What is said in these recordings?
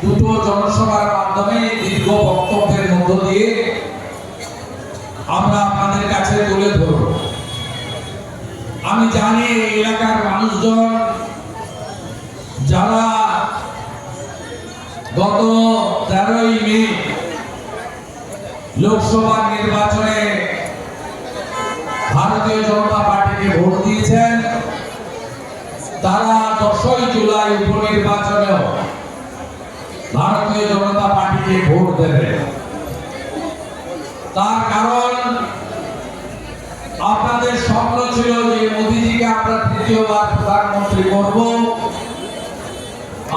দুটো জনসভার মাধ্যমে দীর্ঘ বক্তব্যের মধ্য দিয়ে আমরা আপনাদের কাছে তুলে ধরব। আমি জানি এই এলাকার মানুষজন যারা গত 13ই মে লোকসভা নির্বাচনে ভারতীয় জনতা পার্টিকে ভোট দিয়েছেন, তারা 10ই জুলাই উপনির্বাচনেও ভারতীয় জনতা পার্টিকে ভোট দেবে। তার কারণ আপনাদের স্বপ্ন ছিল যে মোদিজিকে আমরা তৃতীয়বার প্রধানমন্ত্রী করব।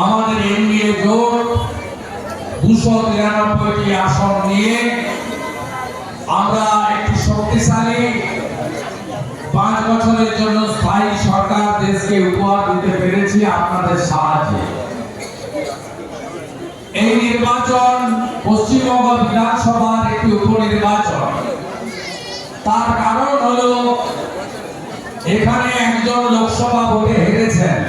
আমাদের এনডিএ জোট 293টি আসন নিয়ে আমরা একটি শক্তিশালী 5 বছরের জন্য স্থায়ী সরকার দেশকে উপহার দিতে পেরেছি আপনাদের সাহায্যে। এই নির্বাচন পশ্চিমবঙ্গ বিধানসভার একটি উপনির্বাচন। তার কারণ হলো এখানে একজন লোকসভা ভোটে হেরেছেন,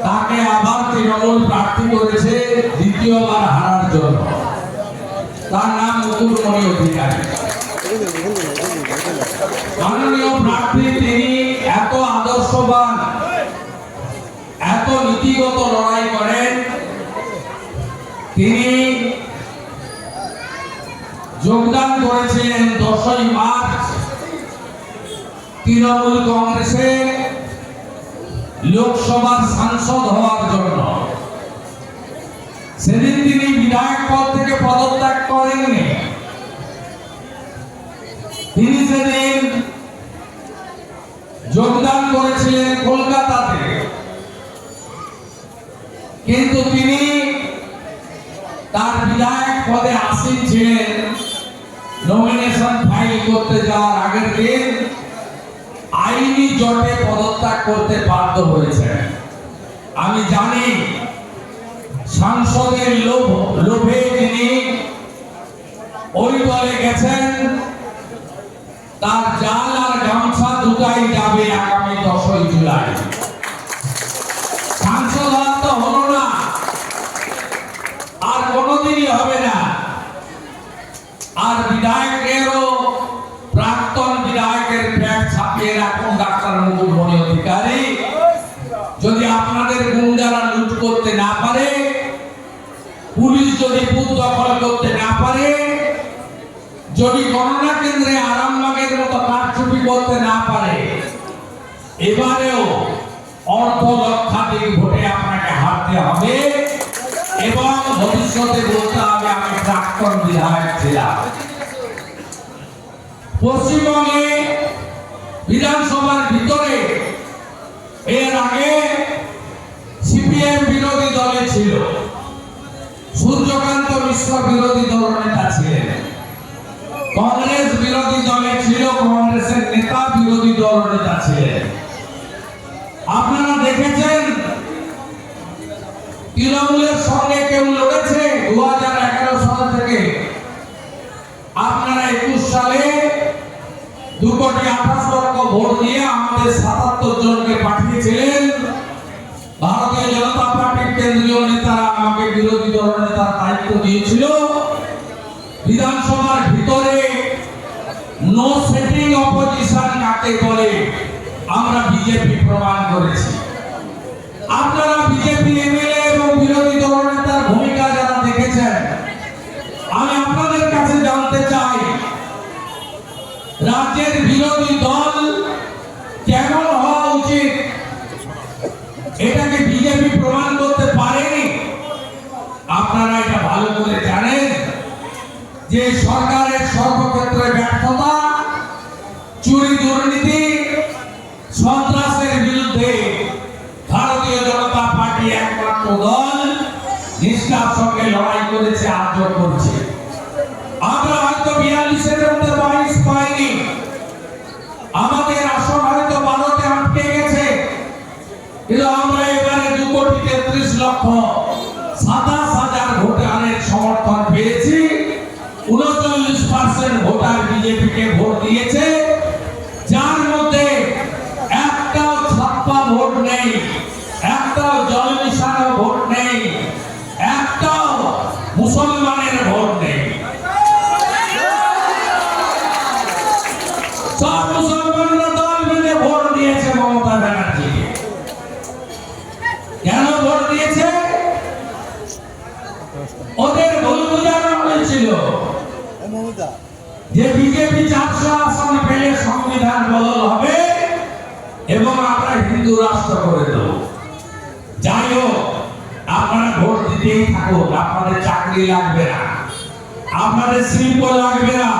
তাকে আবার তৃণমূল প্রার্থী করেছে দ্বিতীয়বার হারার জন্য। তার নাম মুকুটমণি অধিকারী। মাননীয় প্রার্থী, তিনি এত আদর্শবান, এত নীতিগত লড়াই করেন। তিনি যোগদান করেছিলেন 10ই মার্চ তৃণমূল কংগ্রেসে লোকসভার সাংসদ হওয়ার জন্য। সেদিন তিনি বিধায়ক পদ থেকে পদত্যাগ করেননি। তিনি সেদিন যোগদান করেছিলেন কলকাতাতে, কিন্তু তিনি তার বিধায়ক পদে আসীন ছিলেন। নমিনেশন ফাইল করতে যাওয়ার আগের দিন আইনি জটে পদত্যাগ করতে বাধ্য হয়েছেন। আমি জানি সাংসদের লোভে তিনি ওই দলে গেছেন। তার জাল আর গামছা দুটাই যাবে আগামী 10ই জুলাই। সাংসদ হওয়া তো হলো না, আর কোনোদিনই হবে না। আর বিধায়কেরও প্রাক্তন বিধায়কের পেট ছাপিয়ে রাখুন ডাক্তার মুকুটমণি অধিকারী। যদি আপনাদের গুন্ডারা লুট করতে না পারে, পুলিশ যদি বুথ দখল করতে না পারে, যদি গণনা কেন্দ্রে আরামবাগের মতো কারচুপি করতে না পারে, এবারেও অর্ধ লক্ষাধিক ভোটে আপনাকে হারতে হবে এবং ভবিষ্যতে বলতে হবে আমি প্রাক্তন বিধায়ক ছিলাম। পশ্চিমবঙ্গে বিধানসভার ভিতরে এর আগে সিপিএম বিরোধী দলে ছিল, সূর্যকান্ত মিশ্র বিরোধী দলনেতা ছিলেন। কংগ্রেস বিরোধী দলে ছিল, কংগ্রেসের নেতা বিরোধী দলনেতা ছিলেন। আপনারা দেখেছেন তৃণমূলের সঙ্গে কেউ লড়েছে 2011 সাল থেকে। আপনারা 21 সালে 2,28,00,000 ভোট দিয়ে আমাদের 77 জনকে পাঠিয়েছিলেন। ভারতীয় জনতা পার্টির কেন্দ্রীয় নেতারা আমাকে বিরোধী দলনেতার দায়িত্ব দিয়েছিল। বিধানসভার ভিতরে নো সেটিং অপোজিশন কাকে বলে আমরা বিজেপি প্রমাণ করেছি। আপনারা বিজেপি এমএলএ এবং বিরোধী দলনেতার ভূমিকা যারা দেখেছেন, আমি আপনাদের কাছে জানতে চাই রাজ্যের বিরোধী দল কেমন হওয়া উচিত এটাকে বিজেপি প্রমাণ করতে পারেনি। আপনারা এটা ভালো করে জানেন যে সরকারের সর্বক্ষেত্রে ব্যর্থতা, চুরি দুর্নীতি, সন্ত্রাসের বিরুদ্ধে ভারতীয় জনতা পার্টি একমাত্র দল নিষ্ঠার সঙ্গে লড়াই করেছে, আজও করছে। আমরা হয়তো 42-এর মধ্যে 22 পাইনি, আমাদের আসন হয়তো 12তে আটকে গেছে, কিন্তু আমরা এবারে 2,33,27,000 ভোটারের সমর্থন পেয়েছি। 39% ভোটার বিজেপিকে ভোট দিয়েছে, যার মধ্যে একটাও ছাপ্পা ভোট নেই, একটাও জল মিশানো ভোট নেই, ওদের ভুল বোঝানো হয়েছিল যে বিজেপি 400 আসন পেলে সংবিধান বদল হবে এবং আমরা হিন্দু রাষ্ট্র করে দেব। যাই হোক, আপনারা ভোট দিতেই থাকুন, আপনাদের চাকরি লাগবে না, আপনাদের শিল্প লাগবে না,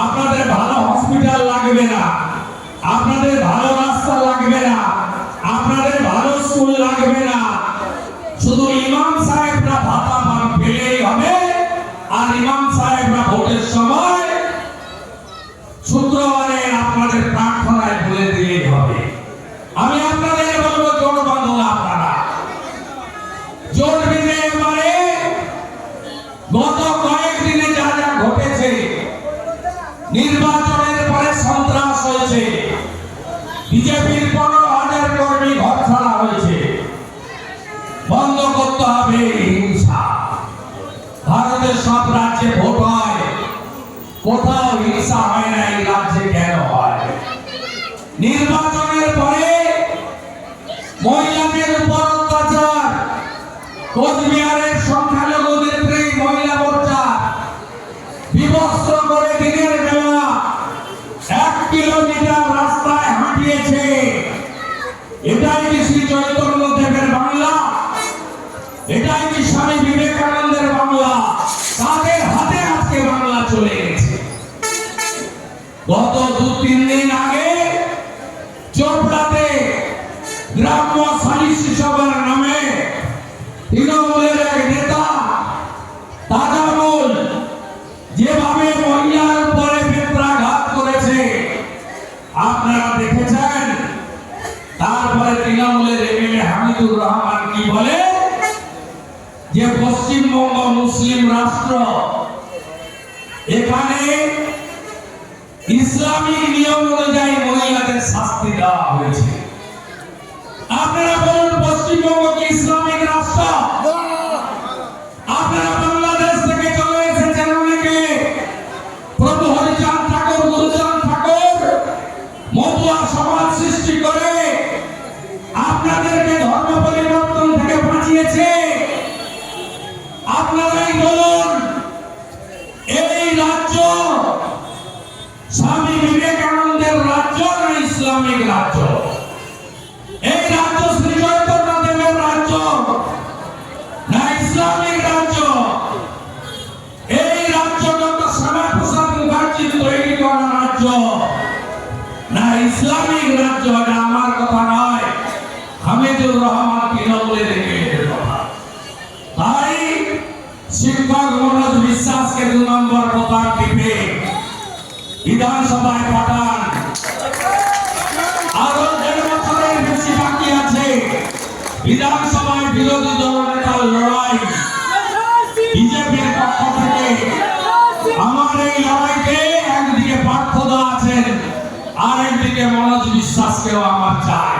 আপনাদের ভালো হসপিটাল লাগবে না, আপনাদের ভালো রাস্তা লাগবে না, আপনাদের ভালো স্কুল লাগবে না। শুধু ইমাম সাহেবরা ভাতা মান পেলেই হবে, আর ইমাম সাহেবরা ভোটের সময় শুক্রবারে আপনাদের প্রার্থনায় বলে দিলেই হবে। আমি আপনাদের বলবো, জোট বাঁধুন আপনারা, জোট বেঁধে এবারে গত কয়েকদিনে যা যা ঘটেছে, নির্বাচনের পরে সন্ত্রাস হয়েছে, বিজেপির 15,000 কর্মী ঘর ছাড়া হয়েছে, বন্ধ করতে হবে হিংসা। ভারতের সব রাজ্যে ভোট হয়, কোথাও হিংসা হয় না, এই রাজ্যে কেন হয়? নির্বাচনের পরে মহিলাদের উপর অত্যাচার, কোচবিহারের সংখ্যালঘু নেত্রী মহিলা মোর্চা বিবস্ত্র করে দিনের বেলা 1 কিলোমিটার রাস্তায় হাঁটিয়েছে। এটাই কি শ্রী চৈতন্য দেবের বাংলা? এটাই কি স্বামী বিবেকানন্দের বাংলা? তাদের হাতে আজকে বাংলা চলে গেছে। গত 2-3 দিন আগে চোপড়াতে গ্রাম্য সালিসি সভার নামে তৃণমূলের এক নেতা তাজামুল যেভাবে মহিলার উপরে বেত্রাঘাত করেছে আপনারা দেখেছেন। তারপরে তৃণমূলের এমএলএ হামিদুর রহমান কি বলে যে পশ্চিমবঙ্গ মুসলিম রাষ্ট্র, এখানে ইসলামিক নিয়ম অনুযায়ী মহিলাদের শাস্তি দেওয়া হয়েছে। আপনারা বলুন, পশ্চিমবঙ্গ কি ইসলামিক রাষ্ট্র? আপনারা বাংলাদেশ থেকে চলে এসেছেন অনেকে, প্রভু হরিচাঁদ ঠাকুর, গুরুচাঁদ ঠাকুর মতুয়া সমাজ সৃষ্টি করে আপনাদেরকে ধর্ম পরিবর্তন থেকে বাঁচিয়েছে। আপনারাই বলুন, এই রাজ্য স্বামী বিবেকানন্দের রাজ্য না ইসলামিক রাজ্য? এই রাজ্য শ্রী চৈতন্য দেবের রাজ্য না ইসলামিক রাজ্য? এই রাজ্য ডক্টর শ্যামাপ্রসাদ মুখার্জির তৈরি করা রাজ্য না ইসলামিক রাজ্য? এটা আমার কথা নয়, হামিদুর রহমান তৃণমূলের এমএলএর কথা। তাই শিক্ষক মনোজ বিশ্বাসকে 2 নম্বর বোতাম টিপে বিধানসভায় পাঠান। আরো 1.5 বছরের বেশি বাকি আছে। বিধানসভায় বিরোধী দলনেতার লড়াই, বিজেপির পক্ষ থেকে আমার এই লড়াইতে একদিকে পার্থদা আছেন, আর একদিকে মনোজ বিশ্বাসকেও আমার চাই।